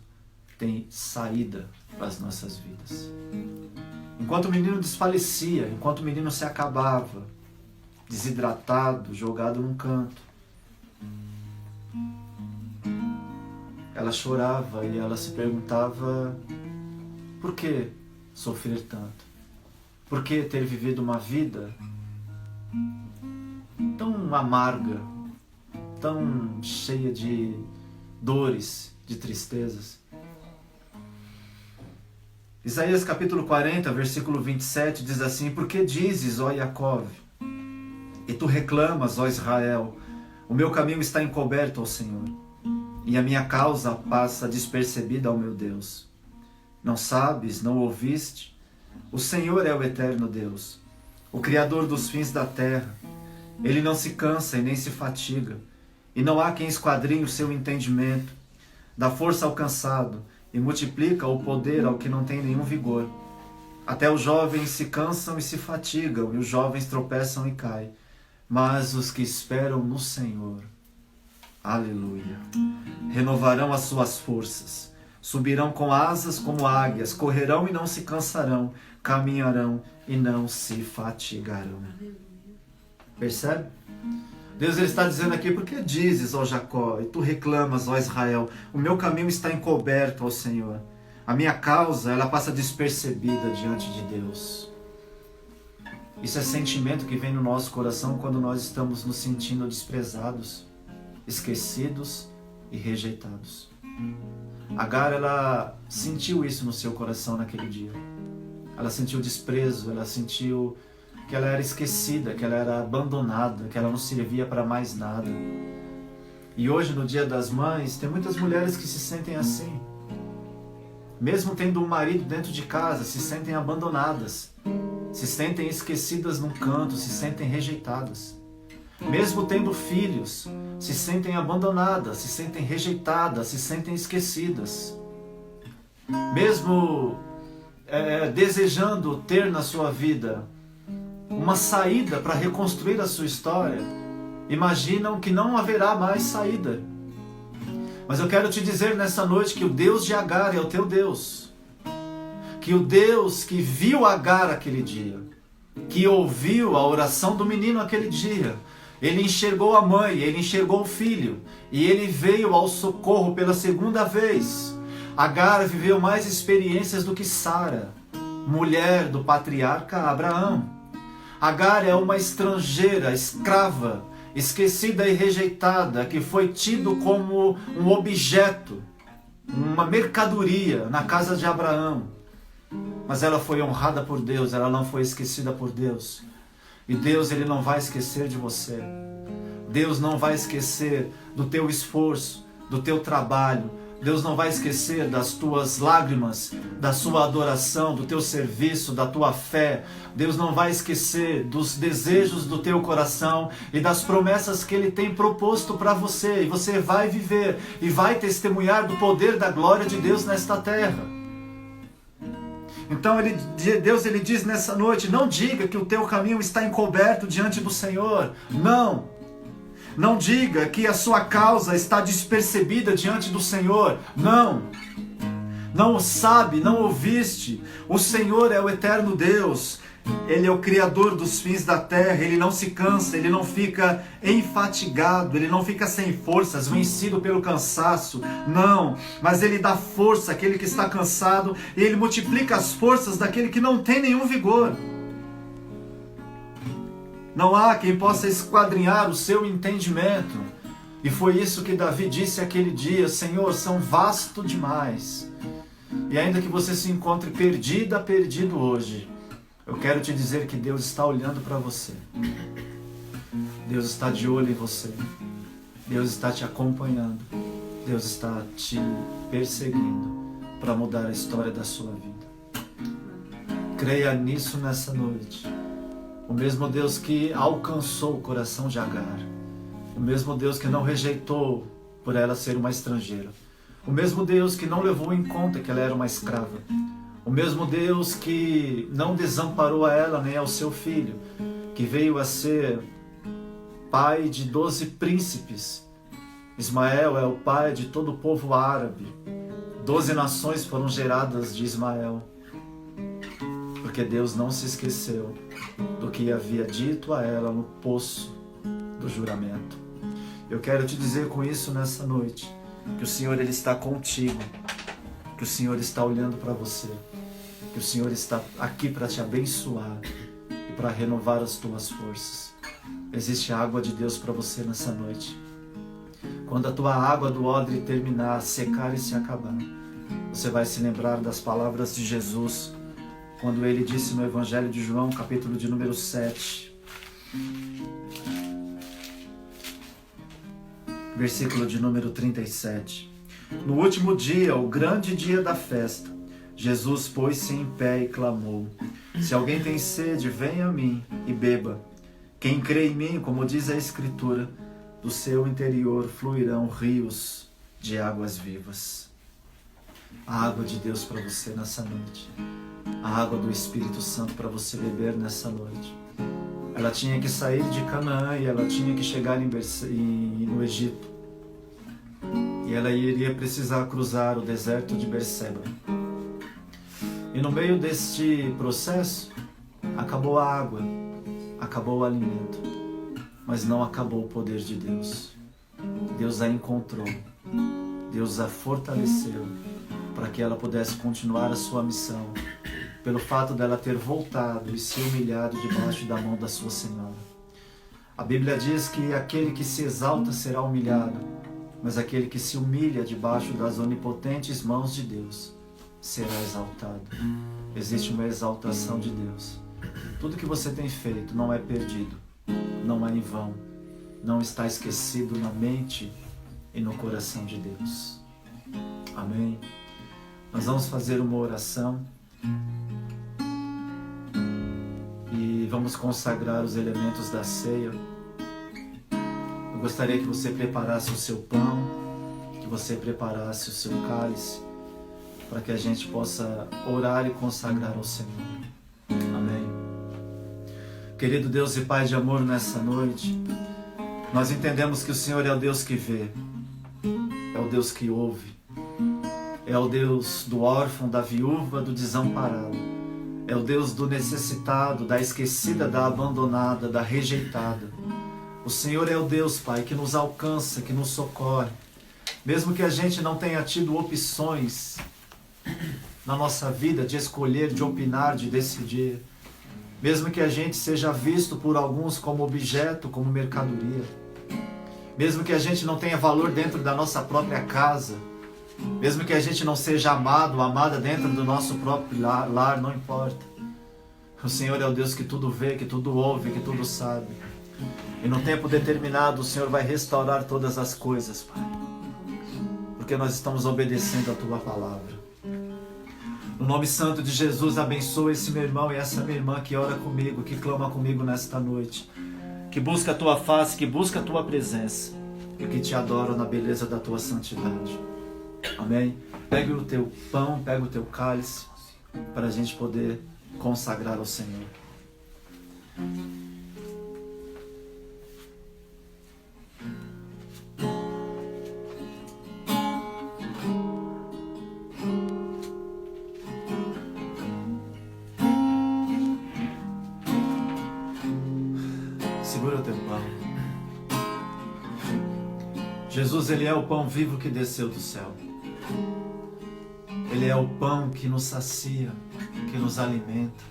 tem saída para as nossas vidas. Enquanto o menino desfalecia, enquanto o menino se acabava, desidratado, jogado num canto, ela chorava e ela se perguntava: por que sofrer tanto? Por que ter vivido uma vida tão amarga, tão cheia de dores, de tristezas? Isaías capítulo 40, versículo 27 diz assim: por que dizes, ó Jacó, e tu reclamas, ó Israel, o meu caminho está encoberto ao Senhor, e a minha causa passa despercebida ao meu Deus. Não sabes, não ouviste? O Senhor é o eterno Deus, o Criador dos fins da terra. Ele não se cansa e nem se fatiga, e não há quem esquadrinhe o seu entendimento. Dá força ao cansado e multiplica o poder ao que não tem nenhum vigor. Até os jovens se cansam e se fatigam, e os jovens tropeçam e caem. Mas os que esperam no Senhor, aleluia, renovarão as suas forças, subirão com asas como águias, correrão e não se cansarão, caminharão e não se fatigarão. Percebe? Deus ele está dizendo aqui: por que dizes, ó Jacó, e tu reclamas, ó Israel, o meu caminho está encoberto ao Senhor. A minha causa, ela passa despercebida diante de Deus. Isso é sentimento que vem no nosso coração quando nós estamos nos sentindo desprezados, esquecidos e rejeitados. Agar, ela sentiu isso no seu coração naquele dia. Ela sentiu desprezo, ela sentiu que ela era esquecida, que ela era abandonada, que ela não servia para mais nada. E hoje, no Dia das Mães, tem muitas mulheres que se sentem assim. Mesmo tendo um marido dentro de casa, se sentem abandonadas, se sentem esquecidas num canto, se sentem rejeitadas. Mesmo tendo filhos, se sentem abandonadas, se sentem rejeitadas, se sentem esquecidas. Mesmo desejando ter na sua vida uma saída para reconstruir a sua história, imaginam que não haverá mais saída. Mas eu quero te dizer nessa noite que o Deus de Agar é o teu Deus. Que o Deus que viu Agar aquele dia, que ouviu a oração do menino aquele dia, ele enxergou a mãe, ele enxergou o filho, e ele veio ao socorro pela segunda vez. Agar viveu mais experiências do que Sara, mulher do patriarca Abraão. Agar é uma estrangeira, escrava, esquecida e rejeitada, que foi tido como um objeto, uma mercadoria na casa de Abraão. Mas ela foi honrada por Deus, ela não foi esquecida por Deus. E Deus, ele não vai esquecer de você. Deus não vai esquecer do teu esforço, do teu trabalho. Deus não vai esquecer das tuas lágrimas, da sua adoração, do teu serviço, da tua fé. Deus não vai esquecer dos desejos do teu coração e das promessas que Ele tem proposto para você. E você vai viver e vai testemunhar do poder da glória de Deus nesta terra. Então Deus ele diz nessa noite, não diga que o teu caminho está encoberto diante do Senhor. Não. Não diga que a sua causa está despercebida diante do Senhor. Não. Não sabe, não ouviste. O Senhor é o eterno Deus. Ele é o Criador dos fins da terra. Ele não se cansa, ele não fica enfatigado, ele não fica sem forças, vencido pelo cansaço. Não, mas ele dá força àquele que está cansado e ele multiplica as forças daquele que não tem nenhum vigor. Não há quem possa esquadrinhar o seu entendimento. E foi isso que Davi disse aquele dia: Senhor, são vastos demais. E ainda que você se encontre perdida, perdido hoje, eu quero te dizer que Deus está olhando para você. Deus está de olho em você. Deus está te acompanhando. Deus está te perseguindo para mudar a história da sua vida. Creia nisso nessa noite. O mesmo Deus que alcançou o coração de Agar, o mesmo Deus que não rejeitou por ela ser uma estrangeira, o mesmo Deus que não levou em conta que ela era uma escrava, o mesmo Deus que não desamparou a ela nem ao seu filho, que veio a ser pai de 12 príncipes. Ismael é o pai de todo o povo árabe. 12 nações foram geradas de Ismael, porque Deus não se esqueceu do que havia dito a ela no poço do juramento. Eu quero te dizer com isso nessa noite, que o Senhor ele está contigo, que o Senhor está olhando para você, que o Senhor está aqui para te abençoar e para renovar as tuas forças. Existe água de Deus para você nessa noite. Quando a tua água do odre terminar, secar e se acabar, você vai se lembrar das palavras de Jesus, quando ele disse no Evangelho de João, capítulo de número 7, versículo de número 37. No último dia, o grande dia da festa, Jesus pôs-se em pé e clamou: se alguém tem sede, venha a mim e beba. Quem crê em mim, como diz a Escritura, do seu interior fluirão rios de águas vivas. A água de Deus para você nessa noite. A água do Espírito Santo para você beber nessa noite. Ela tinha que sair de Canaã e ela tinha que chegar no Egito. E ela iria precisar cruzar o deserto de Berseba. E no meio deste processo, acabou a água, acabou o alimento, mas não acabou o poder de Deus. Deus a encontrou, Deus a fortaleceu para que ela pudesse continuar a sua missão, pelo fato dela ter voltado e se humilhado debaixo da mão da sua Senhora. A Bíblia diz que aquele que se exalta será humilhado, mas aquele que se humilha debaixo das onipotentes mãos de Deus será exaltado. Existe uma exaltação de Deus. Tudo que você tem feito não é perdido, não é em vão, não está esquecido na mente e no coração de Deus. Amém? Nós vamos fazer uma oração e vamos consagrar os elementos da ceia. Eu gostaria que você preparasse o seu pão, que você preparasse o seu cálice, para que a gente possa orar e consagrar ao Senhor. Amém? Querido Deus e Pai de amor, nessa noite, nós entendemos que o Senhor é o Deus que vê, é o Deus que ouve, é o Deus do órfão, da viúva, do desamparado, é o Deus do necessitado, da esquecida, da abandonada, da rejeitada. O Senhor é o Deus, Pai, que nos alcança, que nos socorre, mesmo que a gente não tenha tido opções na nossa vida de escolher, de opinar, de decidir, mesmo que a gente seja visto por alguns como objeto, como mercadoria, mesmo que a gente não tenha valor dentro da nossa própria casa, mesmo que a gente não seja amado, amada dentro do nosso próprio lar, não importa. O Senhor é o Deus que tudo vê, que tudo ouve, que tudo sabe. E no tempo determinado o Senhor vai restaurar todas as coisas, Pai, porque nós estamos obedecendo a Tua palavra. No nome santo de Jesus, abençoa esse meu irmão e essa minha irmã que ora comigo, que clama comigo nesta noite, que busca a Tua face, que busca a Tua presença e que Te adora na beleza da Tua santidade. Amém? Pegue o teu pão, pega o teu cálice, para a gente poder consagrar ao Senhor. Segura o teu pão. Jesus, Ele é o pão vivo que desceu do céu. Ele é o pão que nos sacia, que nos alimenta.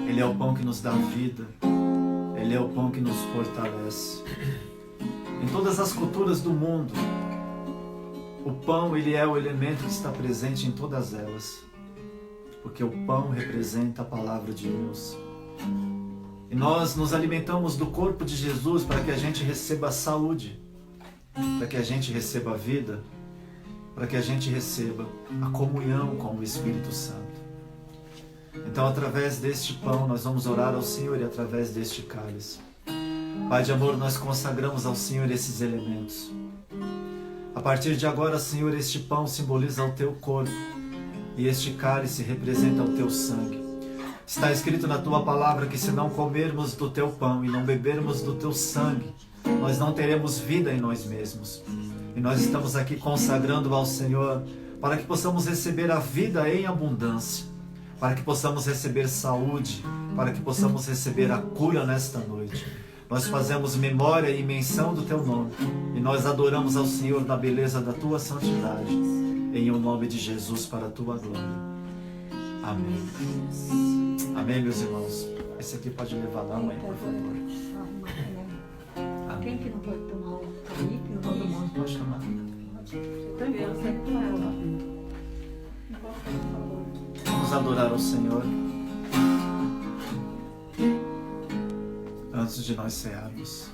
Ele é o pão que nos dá vida. Ele é o pão que nos fortalece. Em todas as culturas do mundo, o pão, ele é o elemento que está presente em todas elas, porque o pão representa a palavra de Deus. E nós nos alimentamos do corpo de Jesus para que a gente receba saúde, para que a gente receba a vida, para que a gente receba a comunhão com o Espírito Santo. Então, através deste pão, nós vamos orar ao Senhor e através deste cálice. Pai de amor, nós consagramos ao Senhor esses elementos. A partir de agora, Senhor, este pão simboliza o Teu corpo e este cálice representa o Teu sangue. Está escrito na Tua palavra que se não comermos do Teu pão e não bebermos do Teu sangue, nós não teremos vida em nós mesmos. E nós estamos aqui consagrando ao Senhor para que possamos receber a vida em abundância, para que possamos receber saúde, para que possamos receber a cura nesta noite. Nós fazemos memória e menção do Teu nome e nós adoramos ao Senhor na beleza da Tua santidade, em o nome de Jesus, para a Tua glória. Amém. Amém, meus irmãos. Esse aqui pode levar lá, mãe, por favor. Quem que não pode tomar o Felipe? Todo mundo pode tomar. Vamos adorar ao Senhor antes de nós cearmos.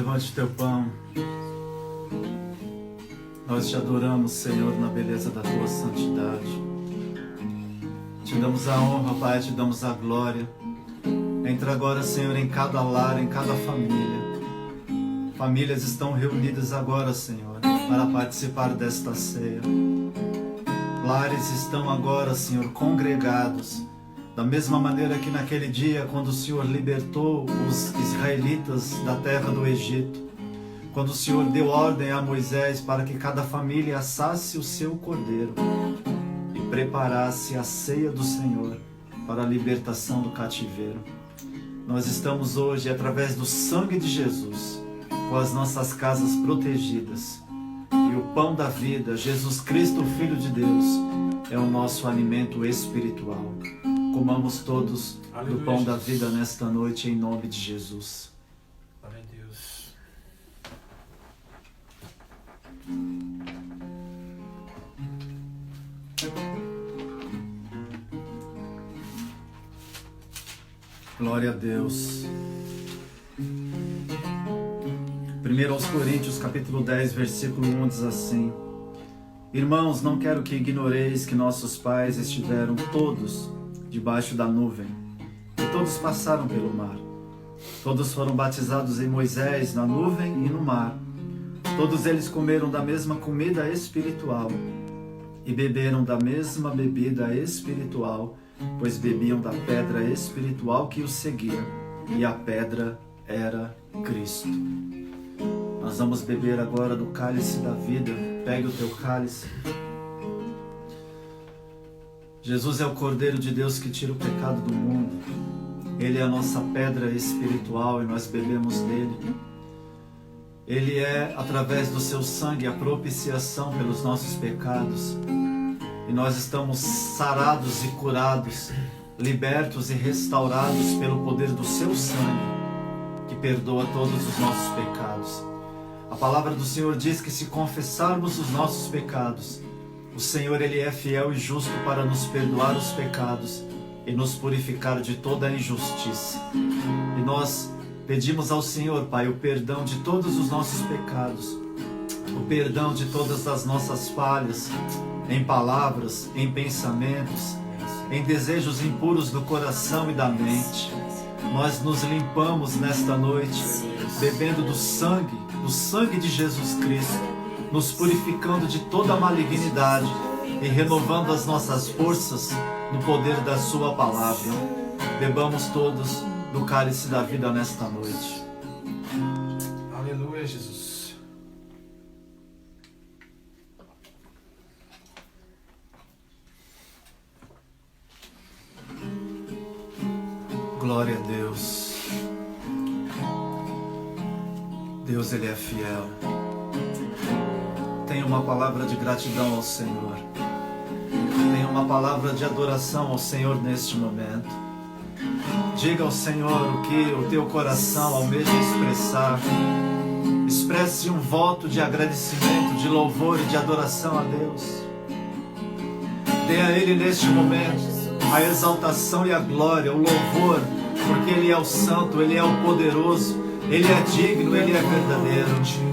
levante teu pão. Nós te adoramos, Senhor, na beleza da tua santidade. Te damos a honra, Pai, te damos a glória. Entra agora, Senhor, em cada lar, em cada família. Famílias estão reunidas agora, Senhor, para participar desta ceia. Lares estão agora, Senhor, congregados. Da mesma maneira que naquele dia, quando o Senhor libertou os israelitas da terra do Egito, quando o Senhor deu ordem a Moisés para que cada família assasse o seu cordeiro e preparasse a ceia do Senhor para a libertação do cativeiro. Nós estamos hoje, através do sangue de Jesus, com as nossas casas protegidas. E o pão da vida, Jesus Cristo, Filho de Deus, é o nosso alimento espiritual. Comamos todos do pão da vida nesta noite, em nome de Jesus. Glória a Deus. Glória a Deus. 1 aos Coríntios, capítulo 10, versículo 1 diz assim: Irmãos, não quero que ignoreis que nossos pais estiveram todos debaixo da nuvem, e todos passaram pelo mar. Todos foram batizados em Moisés, na nuvem e no mar. Todos eles comeram da mesma comida espiritual e beberam da mesma bebida espiritual, pois bebiam da pedra espiritual que os seguia, e a pedra era Cristo. Nós vamos beber agora do cálice da vida. Pegue o teu cálice. Jesus é o Cordeiro de Deus que tira o pecado do mundo. Ele é a nossa pedra espiritual e nós bebemos dele. Ele é, através do seu sangue, a propiciação pelos nossos pecados. E nós estamos sarados e curados, libertos e restaurados pelo poder do seu sangue, que perdoa todos os nossos pecados. A palavra do Senhor diz que se confessarmos os nossos pecados, o Senhor, Ele é fiel e justo para nos perdoar os pecados e nos purificar de toda a injustiça. E nós pedimos ao Senhor, Pai, o perdão de todos os nossos pecados, o perdão de todas as nossas falhas, em palavras, em pensamentos, em desejos impuros do coração e da mente. Nós nos limpamos nesta noite, bebendo do sangue de Jesus Cristo, nos purificando de toda a malignidade e renovando as nossas forças no poder da sua palavra. Bebamos todos do cálice da vida nesta noite. Aleluia, Jesus. Glória a Deus. Deus, Ele é fiel. Tenha uma palavra de gratidão ao Senhor. Tenha uma palavra de adoração ao Senhor neste momento. Diga ao Senhor o que o teu coração almeja expressar. Expresse um voto de agradecimento, de louvor e de adoração a Deus. Dê a Ele neste momento a exaltação e a glória, o louvor, porque Ele é o santo, Ele é o poderoso, Ele é digno, Ele é verdadeiro.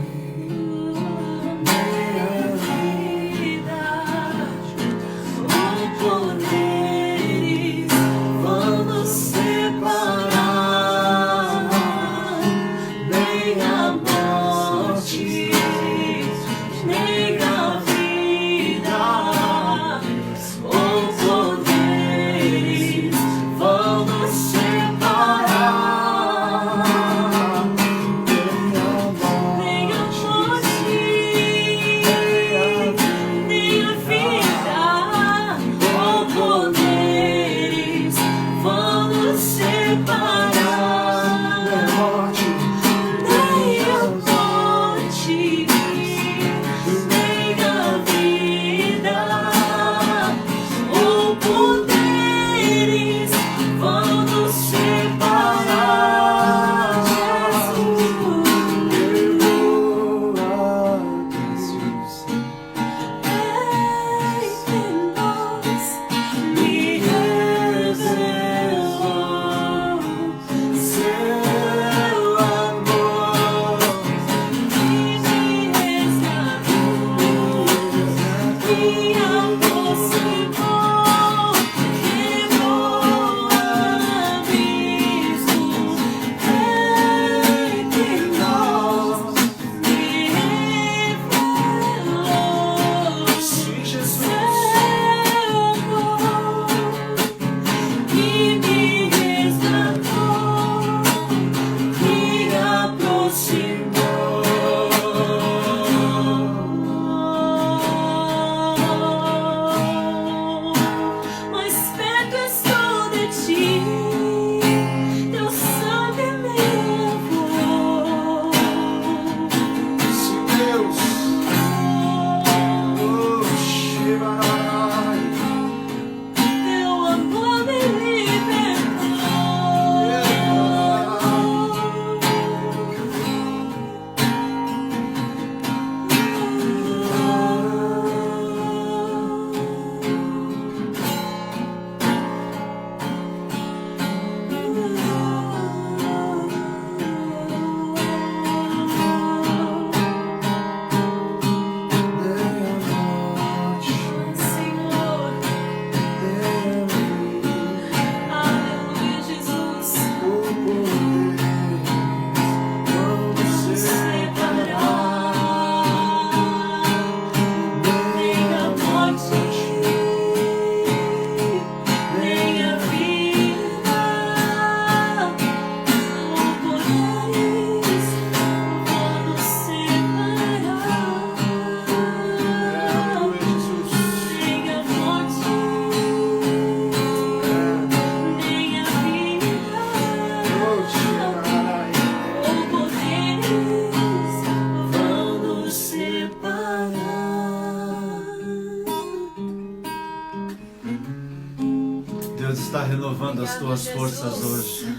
tuas forças hoje.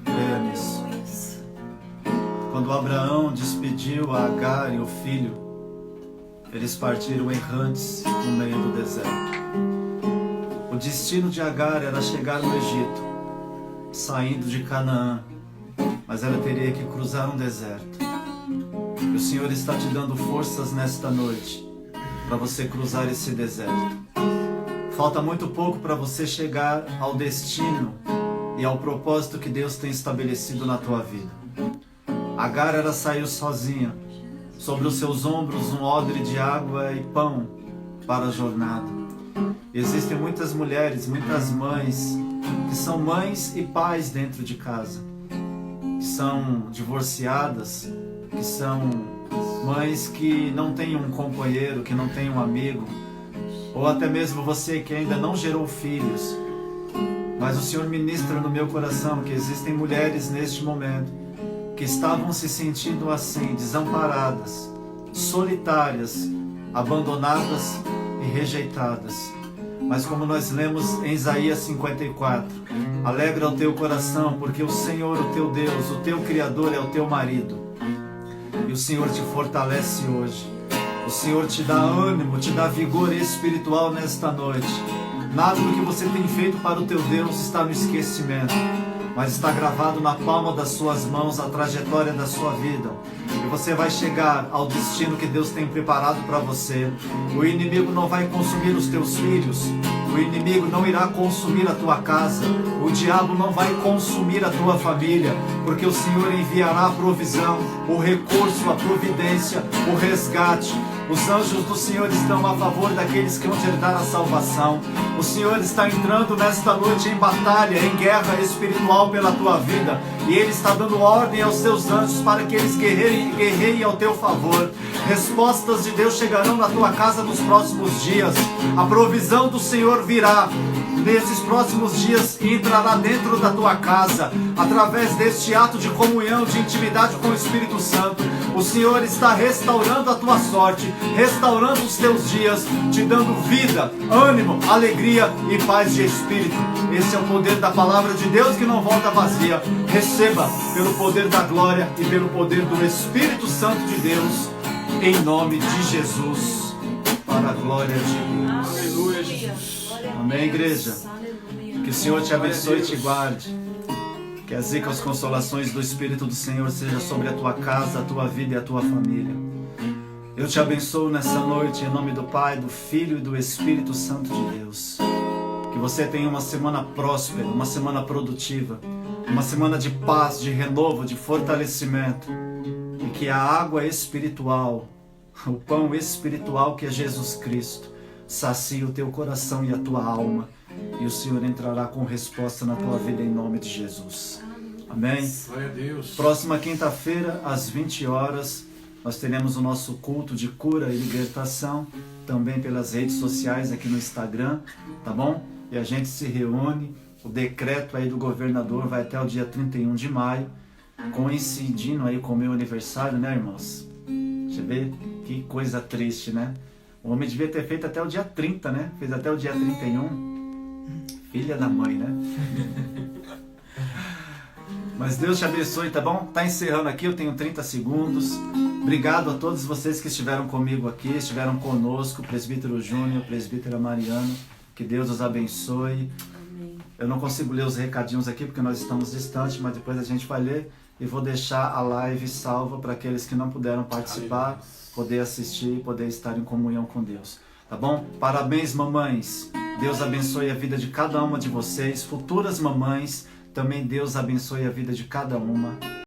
Creia nisso. Quando Abraão despediu a Agar e o filho, eles partiram errantes no meio do deserto. O destino de Agar era chegar no Egito, saindo de Canaã, mas ela teria que cruzar um deserto. E o Senhor está te dando forças nesta noite para você cruzar esse deserto. Falta muito pouco para você chegar ao destino e ao propósito que Deus tem estabelecido na tua vida. Agar, ela saiu sozinha, sobre os seus ombros um odre de água e pão para a jornada. Existem muitas mulheres, muitas mães, que são mães e pais dentro de casa, que são divorciadas, que são mães que não têm um companheiro, que não têm um amigo, ou até mesmo você que ainda não gerou filhos. Mas o Senhor ministra no meu coração que existem mulheres neste momento que estavam se sentindo assim, desamparadas, solitárias, abandonadas e rejeitadas. Mas como nós lemos em Isaías 54, alegra o teu coração, porque o Senhor, o teu Deus, o teu Criador é o teu marido. E o Senhor te fortalece hoje. O Senhor te dá ânimo, te dá vigor espiritual nesta noite. Nada do que você tem feito para o teu Deus está no esquecimento, mas está gravado na palma das suas mãos a trajetória da sua vida. E você vai chegar ao destino que Deus tem preparado para você. O inimigo não vai consumir os teus filhos. O inimigo não irá consumir a tua casa. O diabo não vai consumir a tua família, porque o Senhor enviará a provisão, o recurso, a providência, o resgate. Os anjos do Senhor estão a favor daqueles que vão herdar a salvação. O Senhor está entrando nesta noite em batalha, em guerra espiritual pela tua vida. E Ele está dando ordem aos seus anjos para que eles guerreiem ao teu favor. Respostas de Deus chegarão na tua casa nos próximos dias. A provisão do Senhor virá nesses próximos dias e entrará dentro da tua casa, através deste ato de comunhão, de intimidade com o Espírito Santo. O Senhor está restaurando a tua sorte, restaurando os teus dias, te dando vida, ânimo, alegria e paz de espírito. Esse é o poder da palavra de Deus que não volta vazia. Receba pelo poder da glória e pelo poder do Espírito Santo de Deus, em nome de Jesus, para a glória de Deus. Aleluia, Jesus. Amém, igreja? Que o Senhor te abençoe e te guarde. Que as ricas consolações do Espírito do Senhor seja sobre a tua casa, a tua vida e a tua família. Eu te abençoo nessa noite em nome do Pai, do Filho e do Espírito Santo de Deus. Que você tenha uma semana próspera, uma semana produtiva, uma semana de paz, de renovo, de fortalecimento. E que a água espiritual, o pão espiritual que é Jesus Cristo, sacie o teu coração e a tua alma. E o Senhor entrará com resposta na tua vida em nome de Jesus. Amém? Glória a Deus. Próxima quinta-feira, às 20 horas, nós teremos o nosso culto de cura e libertação, também pelas redes sociais aqui no Instagram, tá bom? E a gente se reúne, o decreto aí do governador vai até o dia 31 de maio, coincidindo aí com o meu aniversário, né, irmãos? Deixa eu ver, que coisa triste, né? O homem devia ter feito até o dia 30, né? Fez até o dia 31. Filha da mãe, né? Mas Deus te abençoe, tá bom? Tá encerrando aqui, eu tenho 30 segundos. Obrigado a todos vocês que estiveram comigo aqui, estiveram conosco, presbítero Júnior, presbítera Mariano. Que Deus os abençoe. Amém. Eu não consigo ler os recadinhos aqui porque nós estamos distantes, mas depois a gente vai ler e vou deixar a live salva para aqueles que não puderam participar, poder assistir e poder estar em comunhão com Deus. Tá bom? Parabéns, mamães. Deus abençoe a vida de cada uma de vocês. Futuras mamães, também Deus abençoe a vida de cada uma.